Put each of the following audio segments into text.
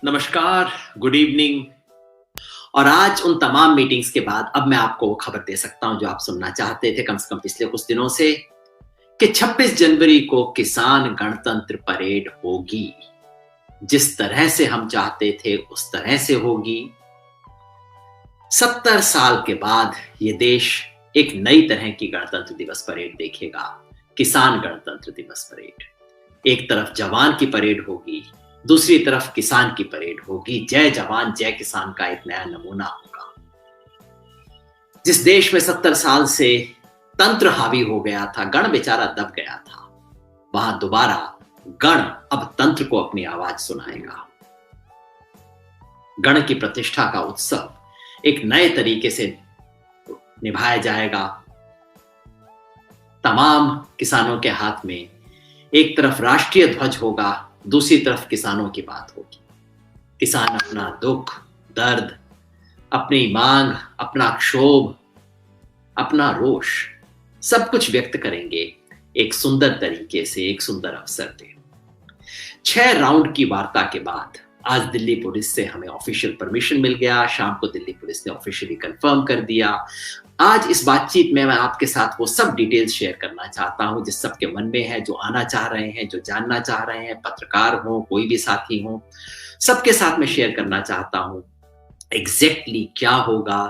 नमस्कार, good evening. और आज उन तमाम मीटिंग्स के बाद अब मैं आपको वो खबर दे सकता हूं जो आप सुनना चाहते थे कम से कम पिछले कुछ दिनों से, कि 26 जनवरी को किसान गणतंत्र परेड होगी। जिस तरह से हम चाहते थे उस तरह से होगी। 70 साल के बाद ये देश एक नई तरह की गणतंत्र दिवस परेड देखेगा, किसान गणतंत्र दिवस परेड। एक तरफ जवान की परेड होगी, दूसरी तरफ किसान की परेड होगी। जय जवान जय किसान का एक नया नमूना होगा। जिस देश में 70 साल से तंत्र हावी हो गया था, गण बेचारा दब गया था, वहां दोबारा गण अब तंत्र को अपनी आवाज सुनाएगा। गण की प्रतिष्ठा का उत्सव एक नए तरीके से निभाया जाएगा। तमाम किसानों के हाथ में एक तरफ राष्ट्रीय ध्वज होगा, दूसरी तरफ किसानों की बात होगी। किसान अपना दुख, दर्द, अपनी मांग, अपना क्षोभ, अपना रोष सब कुछ व्यक्त करेंगे एक सुंदर तरीके से, एक सुंदर अवसर पे। 6 राउंड की वार्ता के बाद आज दिल्ली पुलिस से हमें ऑफिशियल परमिशन मिल गया। शाम को दिल्ली पुलिस ने ऑफिशियली कंफर्म कर दिया। आज इस बातचीत में मैं आपके साथ वो सब डिटेल्स शेयर करना चाहता हूं जिस सबके मन में है, जो आना चाह रहे हैं, जो जानना चाह रहे हैं, पत्रकार हो, कोई भी साथी हो, सबके साथ मैं शेयर करना चाहता हूं एग्जैक्टली क्या होगा,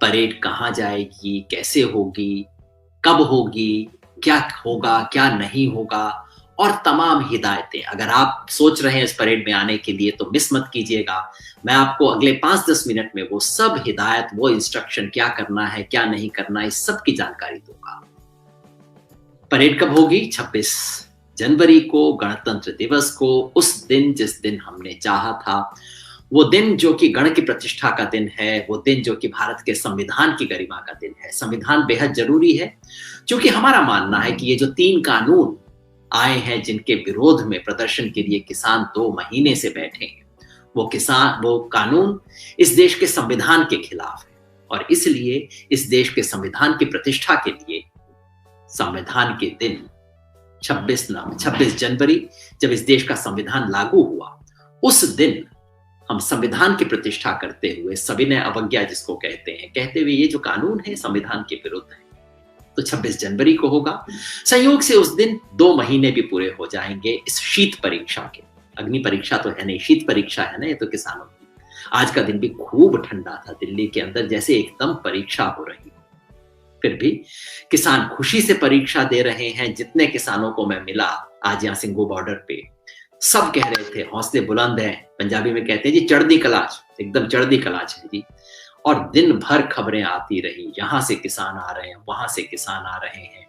परेड कहां जाएगी, कैसे होगी, कब होगी, क्या होगा, क्या नहीं होगा, और तमाम हिदायतें। अगर आप सोच रहे हैं इस परेड में आने के लिए तो मिस मत कीजिएगा। मैं आपको अगले 5-10 मिनट में वो सब हिदायत, वो इंस्ट्रक्शन, क्या करना है, क्या नहीं करना है, इस सब की जानकारी दूंगा। परेड कब होगी? 26 जनवरी को, गणतंत्र दिवस को, उस दिन जिस दिन हमने चाहा था। वो दिन जो कि गण की प्रतिष्ठा का दिन है, वो दिन जो कि भारत के संविधान की गरिमा का दिन है। संविधान बेहद जरूरी है क्योंकि हमारा मानना है कि ये जो 3 कानून आए हैं जिनके विरोध में प्रदर्शन के लिए किसान 2 महीने से बैठे हैं, वो कानून इस देश के संविधान के खिलाफ है। और इसलिए इस देश के संविधान की प्रतिष्ठा के लिए संविधान के दिन 26 जनवरी, जब इस देश का संविधान लागू हुआ, उस दिन हम संविधान की प्रतिष्ठा करते हुए, सविनय अवज्ञा जिसको कहते हुए ये जो कानून है संविधान के विरुद्ध है, तो 26 जनवरी को होगा। संयोग से उस दिन 2 महीने भी पूरे हो जाएंगे इस शीत परीक्षा के। अग्नि परीक्षा तो है नहीं, शीत परीक्षा है ना ये तो किसानों की। आज का दिन भी खूब ठंडा था दिल्ली के अंदर, जैसे एकदम परीक्षा हो रही हो। फिर भी किसान खुशी से परीक्षा दे रहे हैं। जितने किसानों को मैं मिला आज यहाँ सिंगू बॉर्डर पे, सब कह रहे थे हौसले बुलंद हैं। पंजाबी में कहते हैं जी चढ़दी कलाच, एकदम चढ़दी कलाच है जी। और दिन भर खबरें आती रही, यहां से किसान आ रहे हैं, वहां से किसान आ रहे हैं,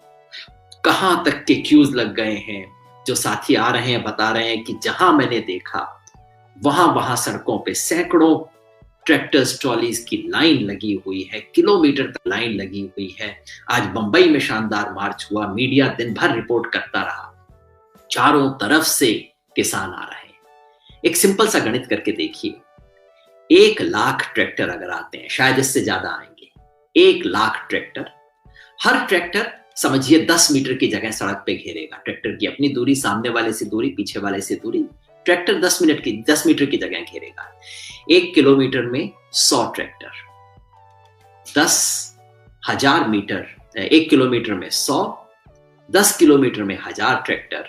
कहां तक के क्यूज लग गए हैं। जो साथी आ रहे हैं बता रहे हैं कि जहां मैंने देखा वहां वहां सड़कों पे सैकड़ों ट्रैक्टर्स, ट्रॉलीज की लाइन लगी हुई है, किलोमीटर तक लाइन लगी हुई है। आज मुंबई में शानदार मार्च हुआ, मीडिया दिन भर रिपोर्ट करता रहा, चारों तरफ से किसान आ रहे हैं। एक सिंपल सा गणित करके देखिए, 1 लाख ट्रैक्टर अगर आते हैं, शायद इससे ज्यादा आएंगे, 1 लाख ट्रैक्टर, हर ट्रैक्टर समझिए 10 मीटर की जगह सड़क पे घेरेगा। ट्रैक्टर की अपनी दूरी, सामने वाले से दूरी, पीछे वाले से दूरी, ट्रैक्टर 10 मीटर की जगह घेरेगा। 1 किलोमीटर में 100 ट्रैक्टर, 10,000 मीटर, 1 किलोमीटर में 100, 10 किलोमीटर में 1000 ट्रैक्टर,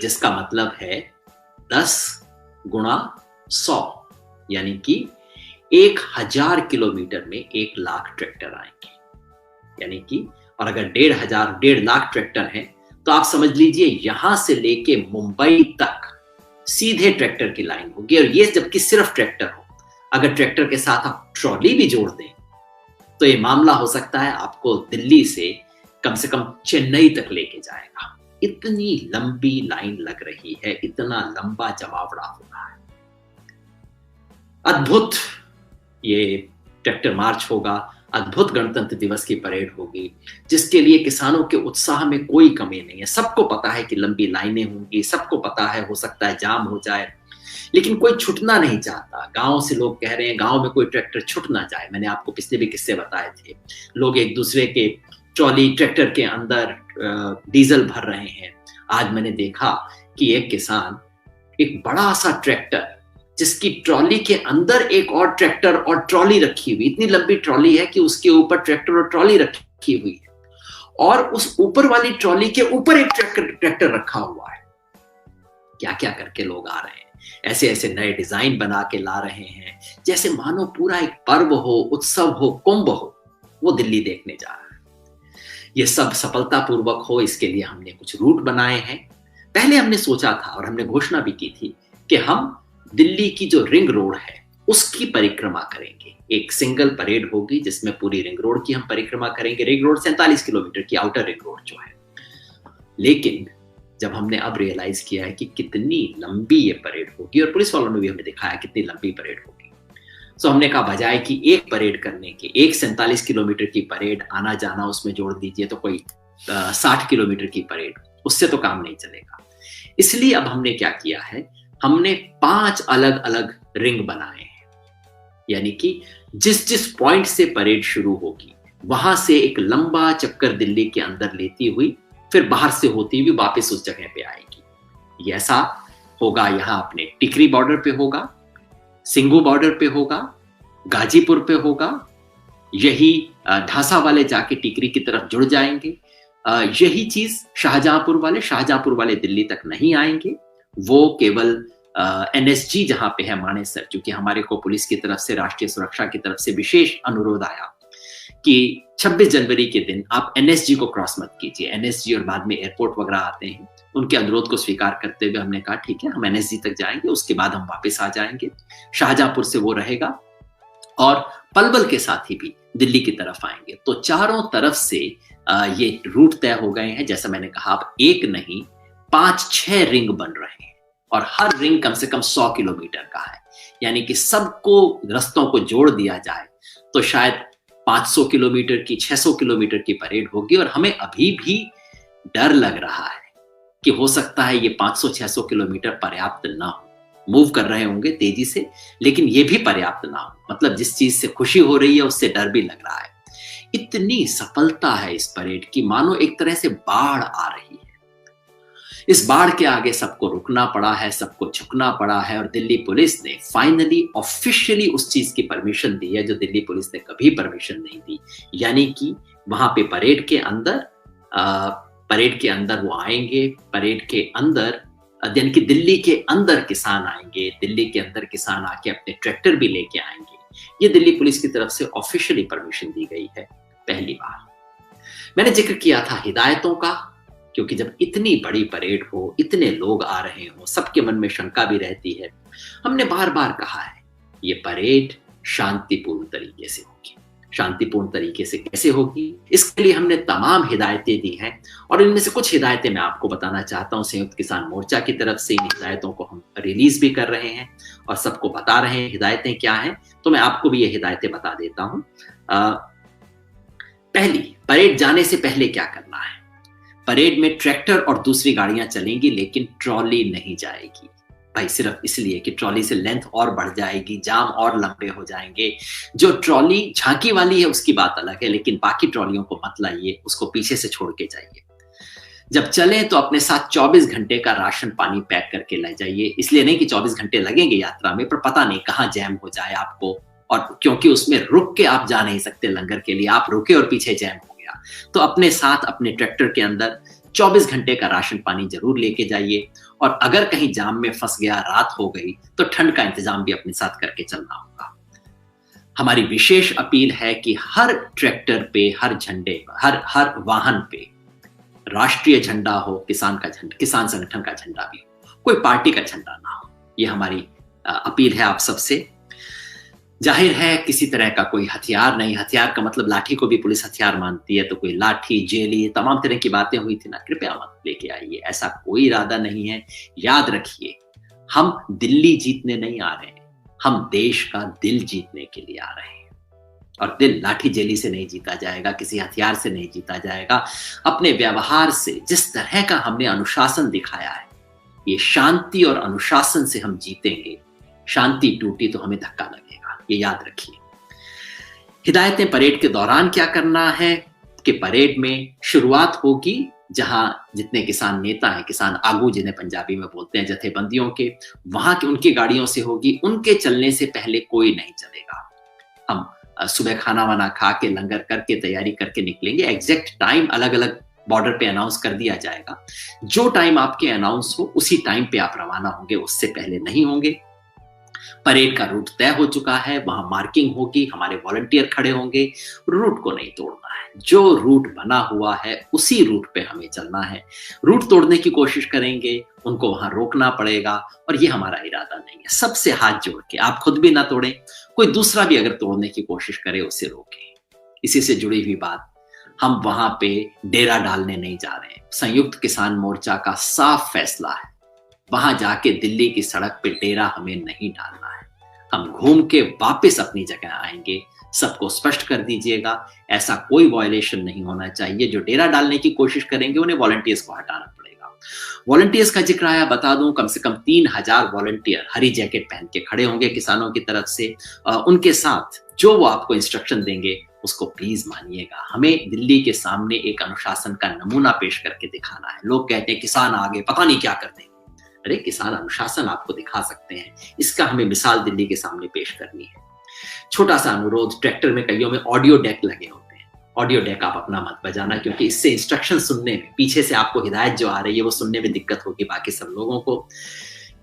जिसका मतलब है 10 गुणा 100, यानी कि 1000 किलोमीटर में 1 लाख ट्रैक्टर आएंगे। यानी कि, और अगर 1.5 लाख ट्रैक्टर हैं तो आप समझ लीजिए यहां से लेके मुंबई तक सीधे ट्रैक्टर की लाइन होगी। और ये जबकि सिर्फ ट्रैक्टर हो, अगर ट्रैक्टर के साथ आप ट्रॉली भी जोड़ दें तो ये मामला हो सकता है आपको दिल्ली से कम चेन्नई तक लेके जाएगा। इतनी लंबी लाइन लग रही है, इतना लंबा जमावड़ा हो रहा है। अद्भुत ये ट्रैक्टर मार्च होगा, अद्भुत गणतंत्र दिवस की परेड होगी, जिसके लिए किसानों के उत्साह में कोई कमी नहीं है। सबको पता है कि लंबी लाइनें होंगी, सबको पता है हो सकता है जाम हो जाए, लेकिन कोई छूटना नहीं चाहता। गांव से लोग कह रहे हैं गांव में कोई ट्रैक्टर छूट ना जाए। मैंने आपको पिछले भी किस्से बताए थे, लोग एक दूसरे के ट्रॉली, ट्रैक्टर के अंदर डीजल भर रहे हैं। आज मैंने देखा कि एक किसान एक बड़ा सा ट्रैक्टर जिसकी ट्रॉली के अंदर एक और ट्रैक्टर और ट्रॉली रखी हुई, इतनी लंबी ट्रॉली है कि उसके ऊपर ट्रैक्टर और ट्रॉली रखी हुई है, और उस ऊपर वाली ट्रॉली के ऊपर एक ट्रैक्टर रखा हुआ है। क्या क्या करके लोग आ रहे हैं, ऐसे ऐसे नए डिजाइन बना के ला रहे हैं, जैसे मानो पूरा एक पर्व हो, उत्सव हो, कुंभ हो, वो दिल्ली देखने जा रहा है। ये सब सफलतापूर्वक हो, इसके लिए हमने कुछ रूट बनाए हैं। पहले हमने सोचा था और हमने घोषणा भी की थी कि हम दिल्ली की जो रिंग रोड है उसकी परिक्रमा करेंगे। एक सिंगल परेड होगी जिसमें पूरी रिंग रोड की हम परिक्रमा करेंगे। रिंग रोड 47 किलोमीटर की, आउटर रिंग रोड जो है। लेकिन जब हमने अब रियलाइज किया है कि कितनी लंबी ये परेड होगी, और पुलिस वालों ने भी हमें दिखाया कितनी लंबी परेड होगी, तो हमने कहा बजाय कि एक परेड करने के, एक 47 किलोमीटर की परेड आना जाना उसमें जोड़ दीजिए तो कोई 60 किलोमीटर की परेड, उससे तो काम नहीं चलेगा। इसलिए अब हमने क्या किया है, हमने 5 अलग अलग रिंग बनाए हैं। यानी कि जिस जिस पॉइंट से परेड शुरू होगी वहां से एक लंबा चक्कर दिल्ली के अंदर लेती हुई फिर बाहर से होती हुई वापस उस जगह पे आएगी। ये ऐसा होगा, यहाँ अपने टिकरी बॉर्डर पे होगा, सिंगू बॉर्डर पे होगा, गाजीपुर पे होगा, यही ढांसा वाले जाके टिकरी की तरफ जुड़ जाएंगे। यही चीज शाहजहांपुर वाले दिल्ली तक नहीं आएंगे, वो केवल एनएसजी जहां पे है मानेसर, क्योंकि हमारे को पुलिस की तरफ से, राष्ट्रीय सुरक्षा की तरफ से विशेष अनुरोध आया कि 26 जनवरी के दिन आप एनएसजी को क्रॉस मत कीजिए। एनएसजी और बाद में एयरपोर्ट वगैरह आते हैं, उनके अनुरोध को स्वीकार करते हुए हमने कहा ठीक है, हम एनएसजी तक जाएंगे, उसके बाद हम वापस आ जाएंगे। शाहजहांपुर से वो रहेगा और पलवल के साथ ही भी दिल्ली की तरफ आएंगे। तो चारों तरफ से ये रूट तय हो गए हैं। जैसा मैंने कहा, अब एक नहीं 5-6 रिंग बन रहे हैं, और हर रिंग कम से कम 100 किलोमीटर का है। यानी कि सबको रस्तों को जोड़ दिया जाए तो शायद 500 किलोमीटर की, 600 किलोमीटर की परेड होगी। और हमें अभी भी डर लग रहा है कि हो सकता है ये 500-600 किलोमीटर पर्याप्त ना हो। मूव कर रहे होंगे तेजी से, लेकिन ये भी पर्याप्त ना हो। मतलब जिस चीज से खुशी हो रही है उससे डर भी लग रहा है। इतनी सफलता है इस परेड की, मानो एक तरह से बाढ़ आ रही है। इस बाढ़ के आगे सबको रुकना पड़ा है, सबको झुकना पड़ा है, और दिल्ली पुलिस ने फाइनली ऑफिशियली उस चीज की परमिशन दी है जो दिल्ली पुलिस ने कभी परमिशन नहीं दी। यानी कि वहां पे परेड के अंदर वो आएंगे, परेड के अंदर यानी कि दिल्ली के अंदर किसान आएंगे, दिल्ली के अंदर किसान आके अपने ट्रैक्टर भी लेके आएंगे। ये दिल्ली पुलिस की तरफ से ऑफिशियली परमिशन दी गई है पहली बार। मैंने जिक्र किया था हिदायतों का, क्योंकि जब इतनी बड़ी परेड हो, इतने लोग आ रहे हो, सबके मन में शंका भी रहती है। हमने बार बार कहा है ये परेड शांतिपूर्ण तरीके से होगी। शांतिपूर्ण तरीके से कैसे होगी, इसके लिए हमने तमाम हिदायतें दी हैं, और इनमें से कुछ हिदायतें मैं आपको बताना चाहता हूं। संयुक्त किसान मोर्चा की तरफ से इन हिदायतों को हम रिलीज भी कर रहे हैं और सबको बता रहे हैं हिदायतें क्या हैं। तो मैं आपको भी ये हिदायतें बता देता हूं। पहली, परेड जाने से पहले क्या करना है। परेड में ट्रैक्टर और दूसरी गाड़ियां चलेंगी, लेकिन ट्रॉली नहीं जाएगी। भाई सिर्फ इसलिए कि ट्रॉली से लेंथ और बढ़ जाएगी, जाम और लंबे हो जाएंगे। जो ट्रॉली झांकी वाली है उसकी बात अलग है, लेकिन बाकी ट्रॉलियों को मत लाइए, उसको पीछे से छोड़ के जाइए। जब चले तो अपने साथ 24 घंटे का राशन पानी पैक करके ले जाइए। इसलिए नहीं कि 24 घंटे लगेंगे यात्रा में, पर पता नहीं कहाँ जैम हो जाए आपको, और क्योंकि उसमें रुक के आप जा नहीं सकते लंगर के लिए, आप रुके और पीछे जैम हो गया, तो अपने साथ अपने ट्रैक्टर के अंदर 24 घंटे का राशन पानी जरूर लेके जाइए। और अगर कहीं जाम में फंस गया, रात हो गई, तो ठंड का इंतजाम भी अपने साथ करके चलना होगा। हमारी विशेष अपील है कि हर ट्रैक्टर पे, हर झंडे, हर वाहन पे राष्ट्रीय झंडा हो, किसान का झंडा, किसान संगठन का झंडा भी हो, कोई पार्टी का झंडा ना हो। ये हमारी अपील है आप सबसे। जाहिर है किसी तरह का कोई हथियार नहीं, हथियार का मतलब लाठी को भी पुलिस हथियार मानती है, तो कोई लाठी, जेली, तमाम तरह की बातें हुई थी ना, कृपया मत लेके आइए। ऐसा कोई इरादा नहीं है। याद रखिए, हम दिल्ली जीतने नहीं आ रहे हैं, हम देश का दिल जीतने के लिए आ रहे हैं। और दिल लाठी जेली से नहीं जीता जाएगा, किसी हथियार से नहीं जीता जाएगा। अपने व्यवहार से, जिस तरह का हमने अनुशासन दिखाया है, ये शांति और अनुशासन से हम जीतेंगे। शांति टूटी तो हमें धक्का लगेगा, ये याद रखिए। हिदायतें परेड के दौरान क्या करना है कि परेड में शुरुआत होगी जहां जितने किसान नेता हैं, किसान आगू जिन्हें पंजाबी में बोलते हैं, जथेबंदियों के, वहां की उनकी गाड़ियों से होगी। उनके चलने से पहले कोई नहीं चलेगा। हम सुबह खाना वाना खा के लंगर करके तैयारी करके निकलेंगे। एग्जैक्ट टाइम अलग अलग बॉर्डर पे अनाउंस कर दिया जाएगा। जो टाइम आपके अनाउंस हो उसी टाइम पे आप रवाना होंगे, उससे पहले नहीं होंगे। परेड का रूट तय हो चुका है, वहां मार्किंग होगी, हमारे वॉलंटियर खड़े होंगे। रूट को नहीं तोड़ना है, जो रूट बना हुआ है उसी रूट पे हमें चलना है। रूट तोड़ने की कोशिश करेंगे, उनको वहां रोकना पड़ेगा, और ये हमारा इरादा नहीं है। सबसे हाथ जोड़ के, आप खुद भी ना तोड़ें, कोई दूसरा भी अगर तोड़ने की कोशिश करे उसे रोकें। इसी से जुड़ी हुई बात, हम वहां पे डेरा डालने नहीं जा रहे हैं। संयुक्त किसान मोर्चा का साफ फैसला है, वहां जाके दिल्ली की सड़क पे डेरा हमें नहीं डालना है। हम घूम के वापस अपनी जगह आएंगे। सबको स्पष्ट कर दीजिएगा, ऐसा कोई वायलेशन नहीं होना चाहिए। जो डेरा डालने की कोशिश करेंगे उन्हें वॉलंटियर्स को हटाना पड़ेगा। वॉलंटियर्स का जिक्र आया, बता दूं, कम से कम 3000 वॉलंटियर हरी जैकेट पहन के खड़े होंगे किसानों की तरफ से। उनके साथ जो वो आपको इंस्ट्रक्शन देंगे उसको प्लीज मानिएगा। हमें दिल्ली के सामने एक अनुशासन का नमूना पेश करके दिखाना है। लोग कहते हैं किसान आगे पता नहीं क्या कर देंगे। अरे किसान अनुशासन आपको दिखा सकते हैं, इसका हमें मिसाल दिल्ली के सामने पेश करनी है। छोटा सा अनुरोध, ट्रैक्टर में कईयों में ऑडियो डेक लगे होते हैं। ऑडियो डेक आप अपना मत बजाना, क्योंकि इससे इंस्ट्रक्शन सुनने में, पीछे से आपको हिदायत जो आ रही है वो सुनने में दिक्कत होगी बाकी सब लोगों को।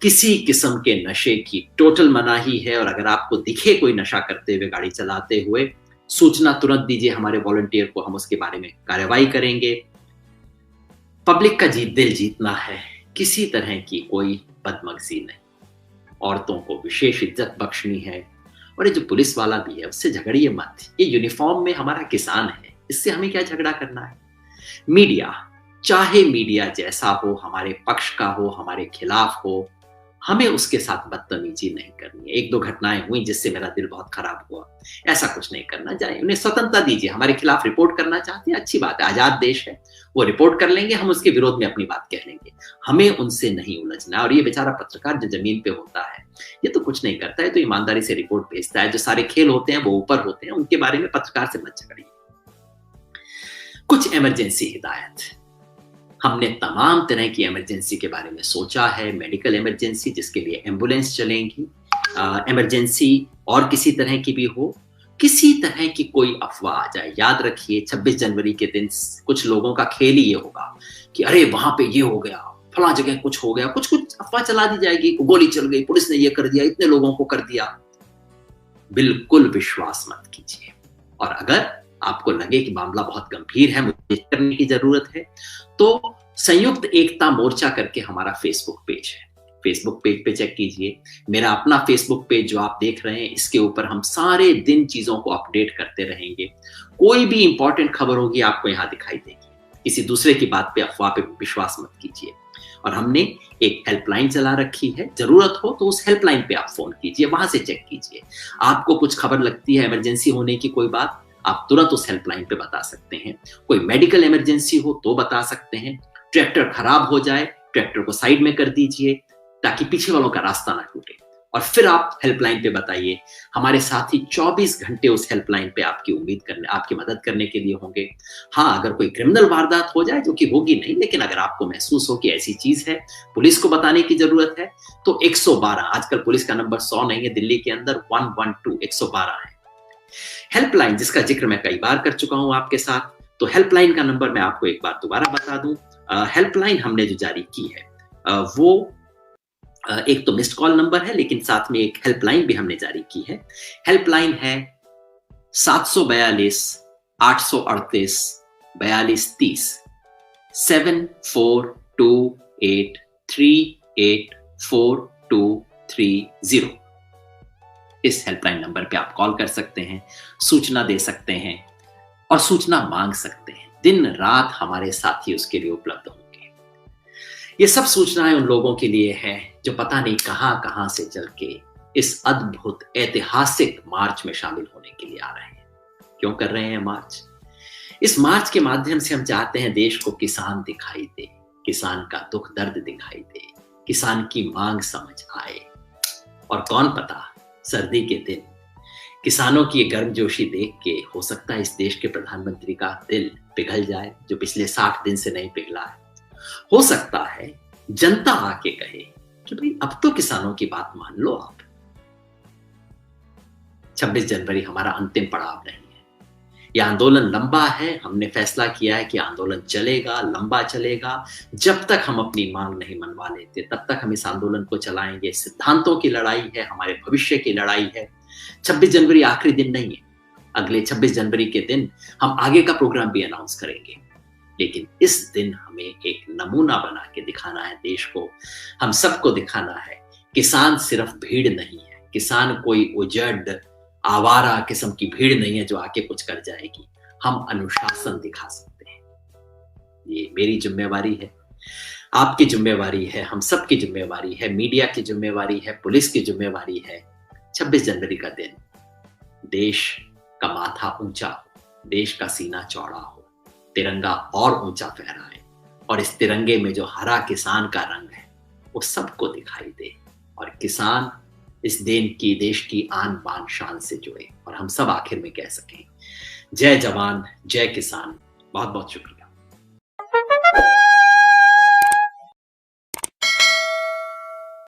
किसी किस्म के नशे की टोटल मनाही है, और अगर आपको दिखे कोई नशा करते हुए गाड़ी चलाते हुए, सूचना तुरंत दीजिए हमारे वॉलंटियर को, हम उसके बारे में कार्रवाई करेंगे। पब्लिक का दिल जीतना है, किसी तरह की कोई बदमगजी नहीं। औरतों को विशेष इज्जत बख्शनी है, और ये जो पुलिस वाला भी है उससे झगड़िए मत। ये यूनिफॉर्म में हमारा किसान है, इससे हमें क्या झगड़ा करना है। मीडिया, चाहे मीडिया जैसा हो, हमारे पक्ष का हो, हमारे खिलाफ हो, हमें उसके साथ बदतमीजी नहीं करनी है। एक दो घटनाएं हुई जिससे मेरा दिल बहुत खराब हुआ, ऐसा कुछ नहीं करना चाहिए। उन्हें स्वतंत्रता दीजिए, हमारे खिलाफ रिपोर्ट करना चाहते हैं, अच्छी बात है, आजाद देश है, वो रिपोर्ट कर लेंगे, हम उसके विरोध में अपनी बात कह लेंगे। हमें उनसे नहीं उलझना। और ये बेचारा पत्रकार जो जमीन पे होता है, ये तो कुछ नहीं करता है, तो ईमानदारी से रिपोर्ट भेजता है। जो सारे खेल होते हैं वो ऊपर होते हैं, उनके बारे में पत्रकार से मत झगड़िए। कुछ इमरजेंसी हिदायत, हमने तमाम तरह की इमरजेंसी के बारे में सोचा है। मेडिकल इमरजेंसी जिसके लिए एम्बुलेंस चलेंगी, इमरजेंसी और किसी तरह की भी हो, किसी तरह की कोई अफवाह आ जाए, याद रखिए 26 जनवरी के दिन कुछ लोगों का खेल ही ये होगा कि अरे वहां पे ये हो गया, फला जगह कुछ हो गया, कुछ अफवाह चला दी जाएगी, गोली चल गई, पुलिस ने ये कर दिया, इतने लोगों को कर दिया। बिल्कुल विश्वास मत कीजिए। और अगर आपको लगे कि मामला बहुत गंभीर है, मुझे करने की जरूरत है, तो संयुक्त एकता मोर्चा करके हमारा फेसबुक पेज है, फेसबुक पेज पे चेक कीजिए। मेरा अपना फेसबुक पेज जो आप देख रहे हैं, इसके ऊपर हम सारे दिन चीजों को अपडेट करते रहेंगे। कोई भी इंपॉर्टेंट खबर होगी आपको यहाँ दिखाई देगी। किसी दूसरे की बात पे, अफवाह पे विश्वास मत कीजिए। और हमने एक हेल्पलाइन चला रखी है, जरूरत हो तो उस हेल्पलाइन पे आप फोन कीजिए, वहां से चेक कीजिए। आपको कुछ खबर लगती है इमरजेंसी होने की कोई बात, आप तुरंत उस हेल्पलाइन पे बता सकते हैं। कोई मेडिकल इमरजेंसी हो तो बता सकते हैं। ट्रैक्टर खराब हो जाए, ट्रैक्टर को साइड में कर दीजिए ताकि पीछे वालों का रास्ता ना टूटे, और फिर आप हेल्पलाइन पे बताइए। हमारे साथी 24 घंटे उस हेल्पलाइन पे आपकी उम्मीद करने, आपकी मदद करने के लिए होंगे। हाँ, अगर कोई क्रिमिनल वारदात हो जाए, जो कि होगी नहीं, लेकिन अगर आपको महसूस हो कि ऐसी चीज है, पुलिस को बताने की जरूरत है, तो 112, आजकल पुलिस का नंबर 100 नहीं है, दिल्ली के अंदर 112 112 है। हेल्पलाइन जिसका जिक्र मैं कई बार कर चुका हूं आपके साथ, तो हेल्पलाइन का नंबर मैं आपको एक बार दोबारा बता दूं। हेल्पलाइन हमने जो जारी की है, वो एक तो मिस्ड कॉल नंबर है, लेकिन साथ में एक हेल्पलाइन भी हमने जारी की है। हेल्पलाइन है 742 838 4230, 7428384230। इस हेल्पलाइन नंबर पे आप कॉल कर सकते हैं, सूचना दे सकते हैं और सूचना मांग सकते हैं। दिन रात हमारे साथी उसके लिए उपलब्ध होंगे। ये सब सूचनाएं उन लोगों के लिए हैं जो पता नहीं कहां से चल के इस अद्भुत ऐतिहासिक मार्च में शामिल होने के लिए आ रहे हैं। क्यों कर रहे हैं मार्च? इस मार्च के माध्यम से हम चाहते हैं देश को किसान दिखाई दे, किसान का दुख दर्द दिखाई दे, किसान की मांग समझ आए। और कौन पता, सर्दी के दिन किसानों की ये गर्मजोशी देख के हो सकता है इस देश के प्रधानमंत्री का दिल पिघल जाए, जो पिछले 60 दिन से नहीं पिघला है। हो सकता है जनता आके कहे कि भाई अब तो किसानों की बात मान लो आप। 26 जनवरी हमारा अंतिम पड़ाव नहीं है। यह आंदोलन लंबा है। हमने फैसला किया है कि आंदोलन चलेगा, लंबा चलेगा। जब तक हम अपनी मांग नहीं मनवा लेते तब तक हम इस आंदोलन को चलाएंगे। सिद्धांतों की लड़ाई है, हमारे भविष्य की लड़ाई है। 26 जनवरी आखिरी दिन नहीं है। अगले 26 जनवरी के दिन हम आगे का प्रोग्राम भी अनाउंस करेंगे, लेकिन इस दिन हमें एक नमूना बना के दिखाना है देश को। हम सबको दिखाना है किसान सिर्फ भीड़ नहीं है। किसान कोई उजड़ आवारा किस्म की भीड़ नहीं है जो आके कुछ कर जाएगी। हम अनुशासन दिखा सकते हैं। ये मेरी जिम्मेवारी है, आपकी जिम्मेवारी है, हम सबकी जिम्मेवारी है, मीडिया की जिम्मेवारी है, पुलिस की जिम्मेवारी है। 26 जनवरी का दिन देश का माथा ऊंचा हो, देश का सीना चौड़ा हो, तिरंगा और ऊंचा फहराए और इस तिरंगे में जो हरा किसान का रंग है वो सबको दिखाई दे और किसान इस देश की आन बान शान से जुड़े और हम सब आखिर में कह सकें जय जवान जय किसान। बहुत बहुत शुक्रिया।